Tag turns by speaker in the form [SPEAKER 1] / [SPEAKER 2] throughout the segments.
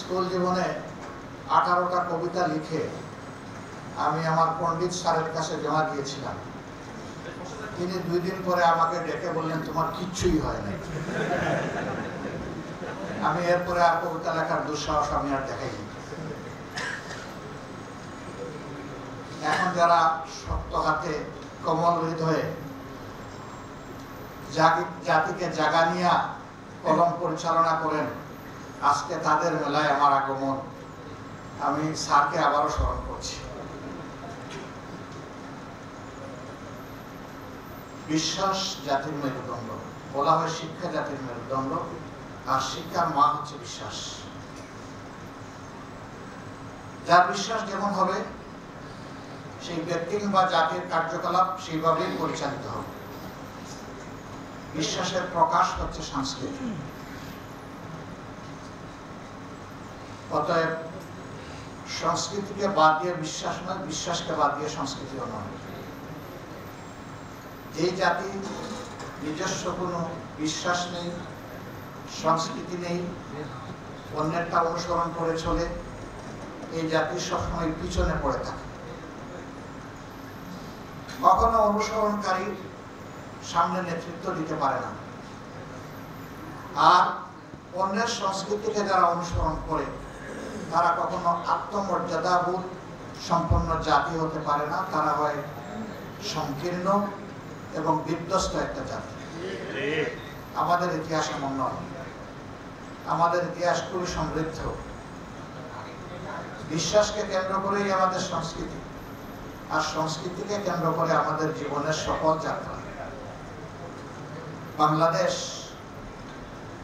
[SPEAKER 1] School জীবনে 18টা কবিতা লিখে আমি আমার পণ্ডিত স্যারের কাছে জমা দিয়েছিলাম। তিনি 2 দিন পরে আমাকে ডেকে বললেন, তোমার কিচ্ছুই হয় না। আমি এরপরে আর কবিতা লেখার দুঃসাহস আমি আর দেখাইনি। এখন যারা শক্ত হাতে কোমল হৃদয়ে জাতিকে জাগানিয়া কলম পরিচালনা করেন, আজকে তাদের মেলায় আমার আগমন। আমি স্যারকে আবারও স্মরণ করছি। বিশ্বাস জাতির মেরুদণ্ড, বলা হয় শিক্ষা জাতির মেরুদণ্ড, আর শিক্ষার মা হচ্ছে বিশ্বাস। যার বিশ্বাস যেমন হবে সেই ব্যক্তি বা জাতির কার্যকলাপ সেইভাবেই পরিচালিত হবে। বিশ্বাসের প্রকাশ হচ্ছে সংস্কৃতি। অতএব সংস্কৃতিকে বাদ দিয়ে বিশ্বাস নয়, বিশ্বাসকে বাদ দিয়ে সংস্কৃতিও নয়। এই জাতি নিজস্ব কোনো বিশ্বাস নেই, সংস্কৃতি নেই, অন্যেরটা অনুসরণ করে চলে, এই জাতি সবসময় পিছনে পড়ে থাকে। কখনো অনুসরণকারী সামনে নেতৃত্ব দিতে পারে না, আর অন্যের সংস্কৃতিকে যারা অনুসরণ করে তারা কখনো আত্মমর্যাদাবোধ সম্পন্ন জাতি হতে পারে না। তারা হয় সংকীর্ণ এবং বিধ্বস্ত একটা জাতি। আমাদের ইতিহাস এমন নয়। আমাদের ইতিহাস খুবই সমৃদ্ধ। বিশ্বাসকে কেন্দ্র করেই আমাদের সংস্কৃতি, আর সংস্কৃতিকে কেন্দ্র করে আমাদের জীবনের সকল যাত্রা। বাংলাদেশ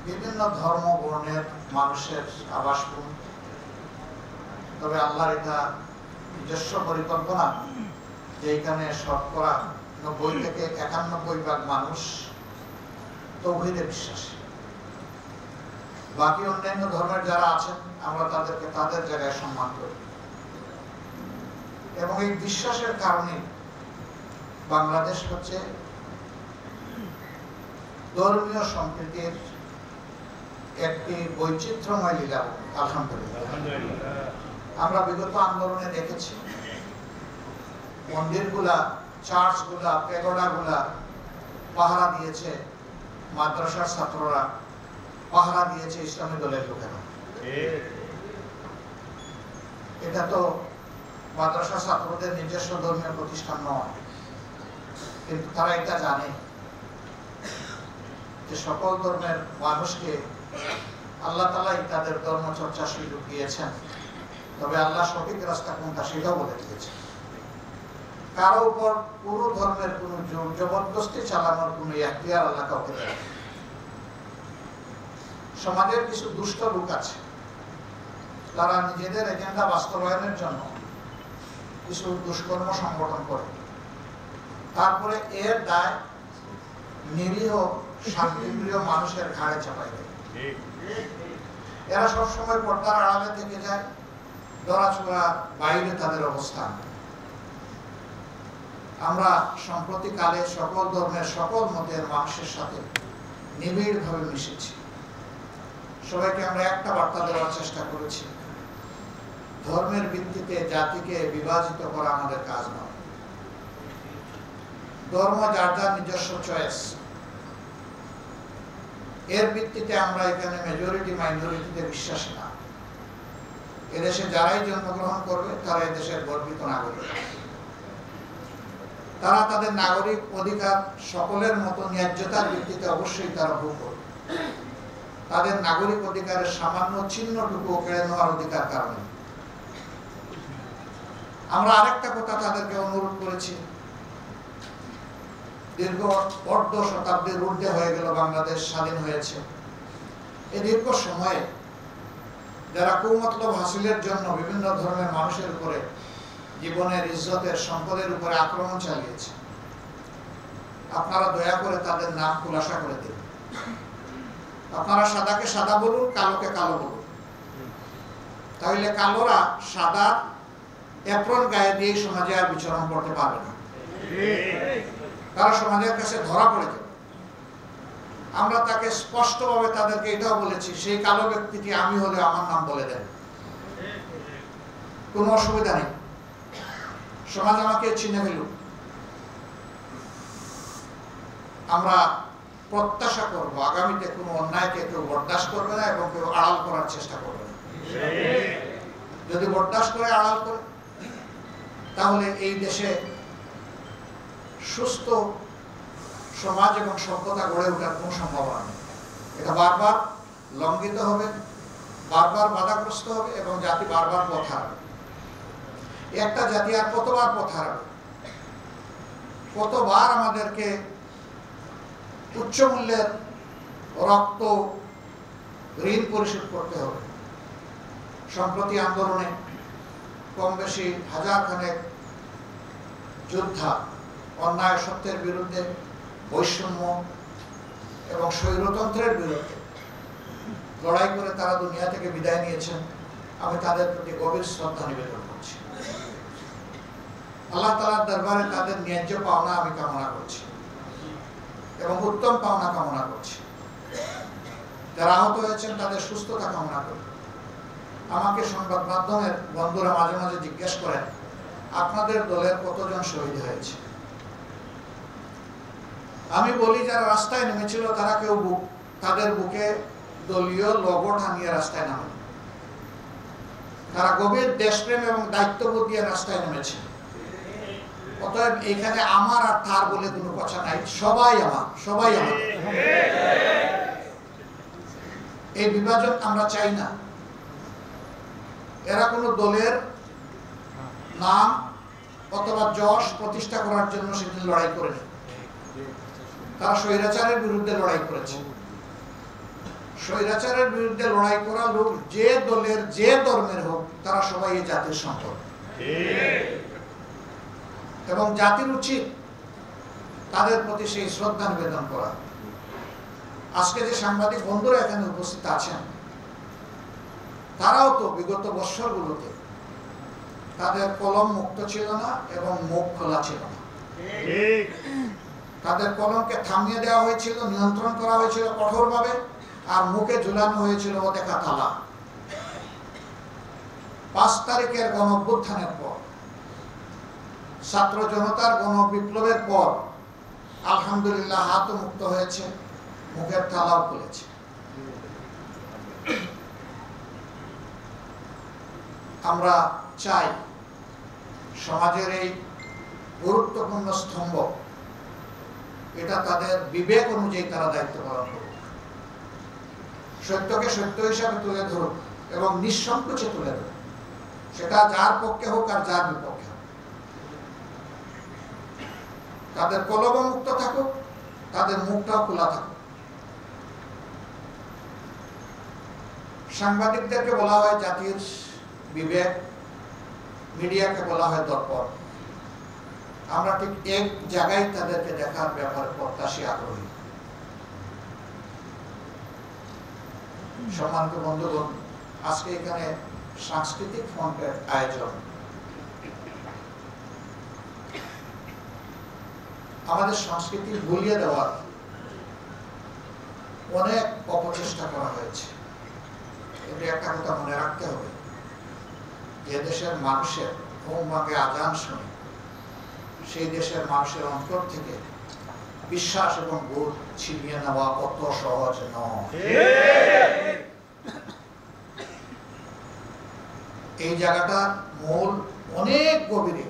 [SPEAKER 1] বিভিন্ন ধর্ম বর্ণের মানুষের আবাসভূমি। তবে আল্লাহর এটা নিজস্ব পরিকল্পনা যে এখানে শতকরা 90 থেকে 91% মানুষ তাওহীদে বিশ্বাসী। বাকি অন্যান্য ধর্মের যারা আছেন আমরা তাদেরকে তাদের জায়গায় সম্মান করি, এবং এই বিশ্বাসের কারণে বাংলাদেশ হচ্ছে ধর্মীয় সম্প্রীতির একটি বৈচিত্র্যময় লীলা। আলহামদুলিল্লাহ, আমরা বিগত আন্দোলনে দেখেছি মন্দিরগুলা, চার্চগুলা, পেগোডাগুলা পাহারা দিয়েছে মাদ্রাসার ছাত্ররা, পাহারা দিয়েছে ইসলামী দলের লোকেরা। এটা তো মাদ্রাসা ছাত্রদের নিজস্ব ধর্মীয় প্রতিষ্ঠান নয়, কিন্তু তারা এটা জানে যে সকল ধর্মের মানুষকে আল্লাহ তাআলাই তাদের ধর্ম চর্চার সুযোগ দিয়েছেন। তবে আল্লাহ সঠিক রাস্তা কোনটা সেটাও বলে দিয়েছেন। কারো উপর পুরো ধর্মের কোন জবরদস্তি চালানোর কোন ইখতিয়ার আল্লাহ কাউকে দেন। সমাজের কিছু দুষ্ট লোক আছে, তারা নিজেদের এজেন্ডা বাস্তবায়নের জন্য কিছু দুষ্কর্ম সংগঠন করে, তারপরে এর দায় নিরীহ শান্তিপ্রিয় মানুষের ঘাড়ে চাপাই দেয়। এরা সবসময় পর্দার আড়ালে থেকে যায়, দরাচুরা বাইরে তাদের অবস্থান। আমরা সম্প্রতি কালে সকল ধর্মের সকল মতের মানুষের সাথে নিবিড়ভাবে মিশেছি। সবাইকে আমরা একটা বার্তা দেওয়ার চেষ্টা করেছি, ধর্মের ভিত্তিতে জাতিকে বিভাজিত করা আমাদের কাজ নয়। ধর্ম যার যার নিজস্ব চয়েস, এর ভিত্তিতে আমরা এখানে মেজরিটি মাইনরিটিতে বিশ্বাসী না। এদেশে যারাই জন্মগ্রহণ করবে তারা এদেশের গর্বিত নাগরিক। তারা তাদের নাগরিক অধিকার সকলের মতো ন্যায্যতার ভিত্তিতে অবশ্যই তারা ভোগ করবে। তাদের নাগরিক অধিকারের সামান্য চিহ্নটুকু কেড়ে নেওয়ার অধিকার কারণে আমরা আরেকটা কথা তাদেরকে অনুরোধ করেছি। দীর্ঘ অর্ধ শতাব্দীর ঊর্ধ্বে হয়ে গেল বাংলাদেশ স্বাধীন হয়েছে। এই দীর্ঘ সময়ে যারা কুমতলব হাসিলের জন্য বিভিন্ন ধর্মের মানুষের উপরে জীবনের, ইজ্জতের, সম্পদের উপরে আক্রমণ চালিয়েছে, আপনারা দয়া করে তাদের নাম খুলাসা করে দিন। আপনারা সাদাকে সাদা বলুন, কালোকে কালো বলুন, তাহলে কালোরা সাদা এপ্রন গায়ে দিয়ে সমাজে আর বিচরণ করতে পারবে না। তারা সমাজের কাছে ধরা পড়ে যাবে। আমরা তাকে স্পষ্টভাবে তাদেরকে এটাও বলেছি, সেই কালো ব্যক্তিটি আমি হলে আমার নাম বলে দেন, কোনো অসুবিধা নেই, সমাজ আমাকে চিনে ফেলুক। আমরা প্রত্যাশা করব আগামীতে কোনো অন্যায়কে কেউ বরদাস্ত করবে না এবং কেউ আড়াল করার চেষ্টা করবে না। যদি বরদাস্ত করে, আড়াল করে, তাহলে এই দেশে সুস্থ সমাজ এবং সভ্যতা গড়ে ওঠার কোনো সম্ভাবনা নেই। এটা বারবার লঙ্ঘিত হবে, বারবার বাধাগ্রস্ত হবে এবং জাতি বারবার পথ হারাবে। একটা জাতি আর কতবার পথ হারাবে? কতবার আমাদেরকে উচ্চ মূল্যের রক্ত ঋণ পরিশোধ করতে হবে? সম্প্রতি আন্দোলনে কম বেশি হাজার খানেক যোদ্ধা অন্যায় সত্যের বিরুদ্ধে, বৈষম্য এবং স্বৈরতন্ত্রের বিরুদ্ধে লড়াই করে তারা দুনিয়া থেকে বিদায় নিয়েছেন। আমি তাদের প্রতি গভীর শ্রদ্ধা নিবেদন করছি। আল্লাহ তাআলার দরবারে তাদের ন্যায্য পাওনা আমি কামনা করছি এবং উত্তম পাওনা কামনা করছি। যারা আহত হয়েছেন তাদের সুস্থতা কামনা করি। আমাকে সংবাদ মাধ্যমের বন্ধুরা মাঝে মাঝে জিজ্ঞেস করেন, আপনাদের দলের কতজন শহীদ হয়েছে? আমি বলি, যারা রাস্তায় নেমেছিল তারা কেউ তাদের বুকে দলীয় লোগো টানিয়ে রাস্তায় নামে, তারা গভীর দেশপ্রেম এবং দায়িত্ববোধ দিয়ে রাস্তায় নেমেছে। অতএব এখানে আমার আর তার বলে কোনো কথা নাই, সবাই আমার, সবাই আমাদের। এই বিভাজন আমরা চাই না। এরা কোনো দলের নাম অথবা যশ প্রতিষ্ঠা করার জন্য সেদিন লড়াই করেনি। তারা স্বৈরাচারের বিরুদ্ধে লড়াই করেছে। স্বৈরাচারের বিরুদ্ধে লড়াই করা লোক যে দলের যে ধর্মের হোক, তারা সবাই এই জাতির সম্পদ এবং জাতির উচিত তাদের প্রতি সেই শ্রদ্ধা নিবেদন করা। আজকে যে সাংবাদিক বন্ধুরা এখানে উপস্থিত আছেন, তারাও তো বিগত বৎসরগুলোতে তাদের কলম মুক্ত ছিল না এবং মুখ খোলা ছিল না। তাদের কলমকে থামিয়ে দেওয়া হয়েছিল, নিয়ন্ত্রণ করা হয়েছিল কঠোরভাবে, আর মুখে ঝুলানো হয়েছিল অদেখা তালা। 5 তারিখের গণঅভ্যুত্থানের পর, ছাত্র জনতার গণবিপ্লবের পর আলহামদুলিল্লাহ হাতও মুক্ত হয়েছে, মুখের তালাও খুলেছে। আমরা চাই সমাজের এই গুরুত্বপূর্ণ স্তম্ভ, এটা তাদের বিবেক অনুযায়ী তারা দায়িত্ব পালন করুক, সত্যকে সত্য হিসাবে তুলে ধরুক এবং নিঃসংকোচে তুলে ধরুক, সেটা যার পক্ষে হোক আর যার বিপক্ষে হোক। তাদের কলম মুক্ত থাকুক, তাদের মুখটাও খোলা থাকুক। সাংবাদিকদেরকে বলা হয় জাতির বিবেক, মিডিয়াকে বলা হয় দর্পণ। আমরা ঠিক এক জায়গায় তাদেরকে দেখার ব্যাপারে প্রত্যাশী, আগ্রহী। সম্মানিত বন্ধুগণ, আজকে এখানে সাংস্কৃতিক ফ্রন্টের আয়োজন। আমাদের সংস্কৃতি ভুলিয়ে দেওয়ার অনেক অপচেষ্টা করা হয়েছে। কিন্তু একটা কথা মনে রাখতে হবে, যে দেশের মানুষের ঘুম ভাঙে আজান শুনে, সেই দেশের মানুষের অন্তর থেকে বিশ্বাস এবং বোধ ছিনিয়ে নেওয়া অত সহজ নয়। এই জায়গাটার মূল অনেক গভীরে।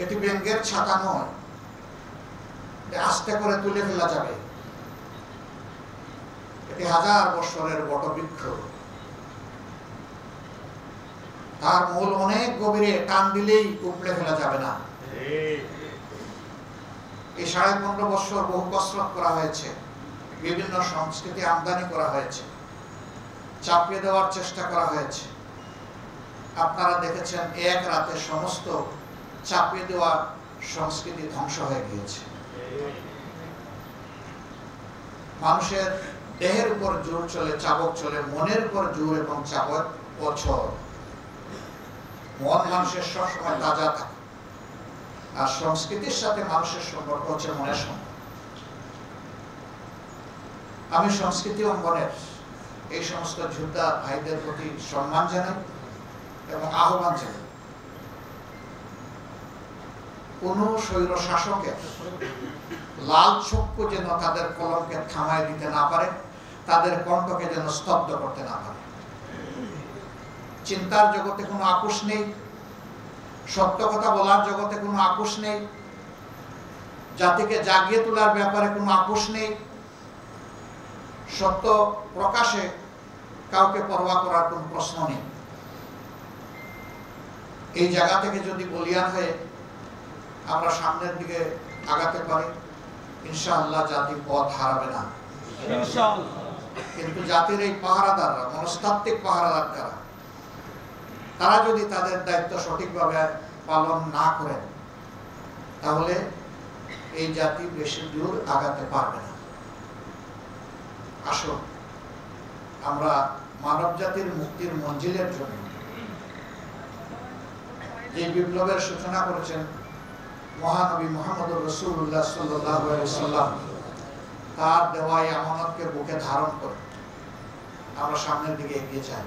[SPEAKER 1] এটি ব্যাঙের ছাতা নয়, আস্তে করে তুলে ফেলা যাবে। এটি 1000 বছরের বটবৃক্ষ, তার মূল অনেক গভীরে, টান দিলেই উপড়ে ফেলা যাবে না। এই 15.5 বছর বহু কসরত করা হয়েছে, বিভিন্ন সংস্কৃতি আমদানি করা হয়েছে, চাপিয়ে দেওয়ার চেষ্টা করা হয়েছে। আপনারা দেখেছেন এক রাতে সমস্ত চাপিয়ে দেওয়া সংস্কৃতি ধ্বংস হয়ে গিয়েছে। মানুষের দেহের উপর জোর চলে, চাবক চলে, মনের উপর জোর এবং চাবক অচল। মন মানুষের সবসময় তাজা থাকে, আর সংস্কৃতির সাথে মানুষের সম্পর্ক হচ্ছে মনের সম্পর্ক। আমি সংস্কৃতি অঙ্গনের এই সমস্ত যোদ্ধা ভাইদের প্রতি সম্মান জানাই এবং আহ্বান জানাই, কোন স্বৈর শাসকের লাল চক্ষু যেন তাদের কলমকে থামায় দিতে না পারে, তাদের কণ্ঠকে যেন স্তব্ধ করতে না পারে। চিন্তার জগতে কোনো আপোষ নেই, সত্য কথা বলার জগতে কোনো আপোষ নেই, জাতিকে জাগিয়ে তোলার ব্যাপারে কোনো আপোষ নেই, সত্য প্রকাশে কাউকে পরোয়া করার কোনো প্রশ্ন নেই। এই জায়গা থেকে যদি বলিয়ান হয়ে আমরা সামনের দিকে আগাতে পারি, ইনশাআল্লাহ জাতি পথ হারাবে না। কিন্তু জাতির এই পাহারাদাররা, মনস্তাত্ত্বিক পাহারাদার যারা, তারা যদি তাদের দায়িত্ব সঠিকভাবে পালন না করেন, তাহলে এই জাতি বেশি দূর আগাতে পারবে না। আসুন আমরা মানব জাতির মুক্তির মঞ্জিলের জন্য যে বিপ্লবের সূচনা করেছেন মহানবী মুহাম্মদুর রাসূলুল্লাহ সাল্লাল্লাহু আলাইহি সাল্লাম, তার দেওয়া এই আমানতকে বুকে ধারণ করে আমরা সামনের দিকে এগিয়ে যাই।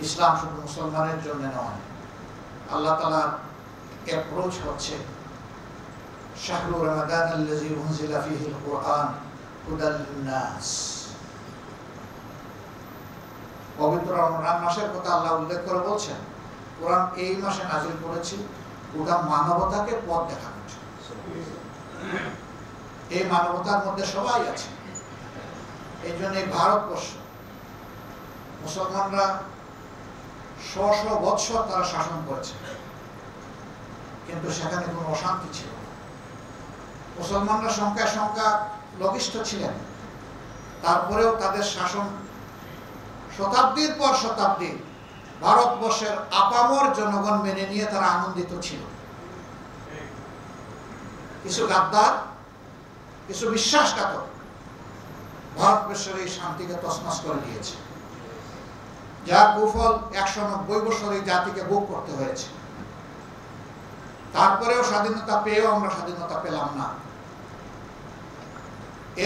[SPEAKER 1] ইসলাম শুধু মুসলমানের জন্য নয়, আল্লাহ তাআলার অ্যাপ্রোচ হচ্ছে শাহরু রমাদান আল্লাযী উনজিলা ফীহিল কুরআন হুদাল লিন-নাস। পবিত্র রমজান মাসের কথা আল্লাহ উল্লেখ করে বলছেন, কোরআন এই মাসে নাযিল করেছি গোটা মানবতাকে পথ দেখানোর জন্য। এই মানবতার মধ্যে সবাই আছে। এই জন্য এই ভারতবর্ষ, মুসলমানরা শ বৎসর তারা শাসন করেছে, কিন্তু সেখানে কোনো অশান্তি ছিল না। মুসলমানরা সংখ্যা লঘিষ্ঠ ছিলেন, তারপরেও তাদের শাসন শতাব্দীর পর শতাব্দী ভারতবর্ষের আপামর জনগণ মেনে নিয়ে তারা আনন্দিত ছিল। কিছু গাদ্দার, কিছু বিশ্বাসঘাতক ভারতবর্ষের এই শান্তিকে তছনছ করে দিয়েছে, যার কুফল 190 বছর এই জাতিকে ভোগ করতে হয়েছে। তারপরেও স্বাধীনতা পেয়েও আমরা স্বাধীনতা পেলাম না।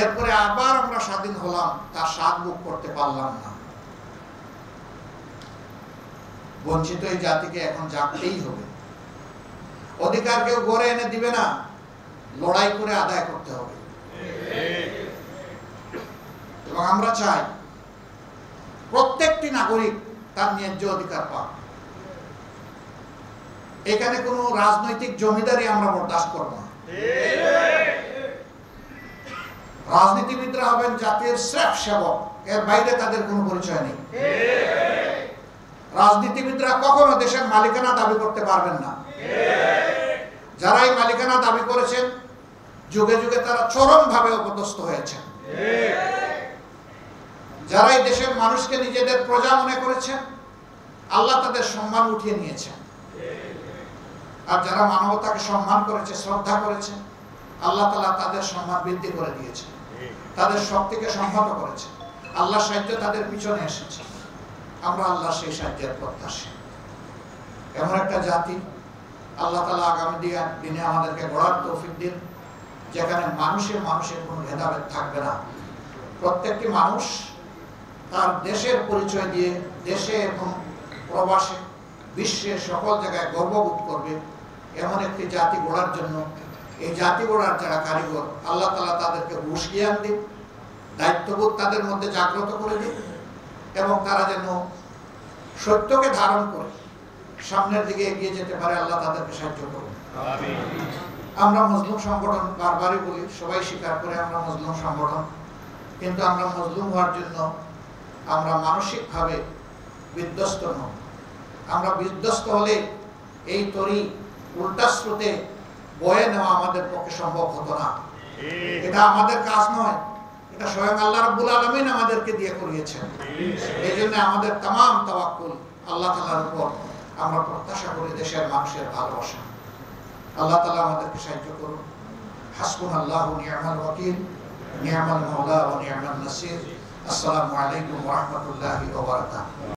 [SPEAKER 1] এরপরে আবার আমরা স্বাধীন হলাম, তার স্বাদ ভোগ করতে পারলাম না। বঞ্চিত এই জাতিকে এখন জাগতেই হবে। অধিকার কেউ গড়ে এনে দিবে না, লড়াই করে আদায় করতে হবে। এবং আমরা চাই প্রত্যেকটি নাগরিক তার ন্যায্য অধিকার পাক। এখানে কোনো রাজনৈতিক জমিদারি আমরা বরদাস্ত করব না। রাজনীতিবিদরা হবেন জাতির শ্রেষ্ঠ সেবক, এর বাইরে তাদের কোনো পরিচয় নেই। রাজনীতিবিদরা কখনো দেশের মালিকানা দাবি করতে পারবেন না। যারা এই মালিকানা দাবি করেছেন, যুগে যুগে তারা চরমভাবে অপদস্থ হয়েছেন। যারা এই দেশের মানুষকে নিজেদের প্রজা মনে করেছেন, আল্লাহ তাদের সম্মান উঠিয়ে নিয়েছেন। আর যারা মানবতাকে সম্মান করেছে, শ্রদ্ধা করেছে, আল্লাহ তাআলা তাদের সম্মান বৃদ্ধি করে দিয়েছেন, তাদের শক্তিকে সংহত করেছে। আল্লাহর সাহায্য তাদের পিছনে এসেছে। আমরা আল্লাহ সেই সাহায্যের প্রত্যাশী। এমন একটা জাতি আল্লাহ তাআলা আগামী দিনে আমাদেরকে গড়ার তৌফিক দিন, যেখানে মানুষের কোনো ভেদাভেদ থাকবে না। প্রত্যেকটি মানুষ তার দেশের পরিচয় দিয়ে দেশে এবং প্রবাসে, বিশ্বের সকল জায়গায় গর্ববোধ করবে। এমন একটি জাতি গড়ার জন্য, এই জাতি গড়ার যারা কারিগর, আল্লাহ তাআলা তাদেরকে হুঁশ জ্ঞান দিন, দায়িত্ববোধ তাদের মধ্যে জাগ্রত করে দিন, এবং তারা যেন সত্যকে ধারণ করে সামনের দিকে এগিয়ে যেতে পারে। আল্লাহ তাদেরকে সাহায্য করুন। আমরা মজলুম সংগঠন, বারবারই বলি, সবাই স্বীকার করে আমরা মজলুম সংগঠন, কিন্তু আমরা মজলুম হওয়ার জন্য আমরা মানসিকভাবে বিধ্বস্ত নই। আমরা বিধ্বস্ত হলে এই তরি উল্টা স্রোতে বয়ে নেওয়া আমাদের পক্ষে সম্ভব হতো না। এটা আমাদের কাজ নয়, এটা স্বয়ং আল্লাহ রাব্বুল আলামিন আমাদেরকে দিয়ে করিয়েছেন। এই জন্য আমাদের তামাম তাওয়াক্কুল আল্লাহ তাআলার উপর। আমরা প্রত্যাশা করি দেশের মানুষের ভালোবাসা। আল্লাহ তাআলা আমাদেরকে সাহায্য করুন। হাসবুনাল্লাহু নি'মাল ওয়াকিল, নি'মাল মাওলা ওয়া নি'মান নাসির। আসসালামু আলাইকুম ওয়া রাহমাতুল্লাহি ওয়া বারাকাতুহু।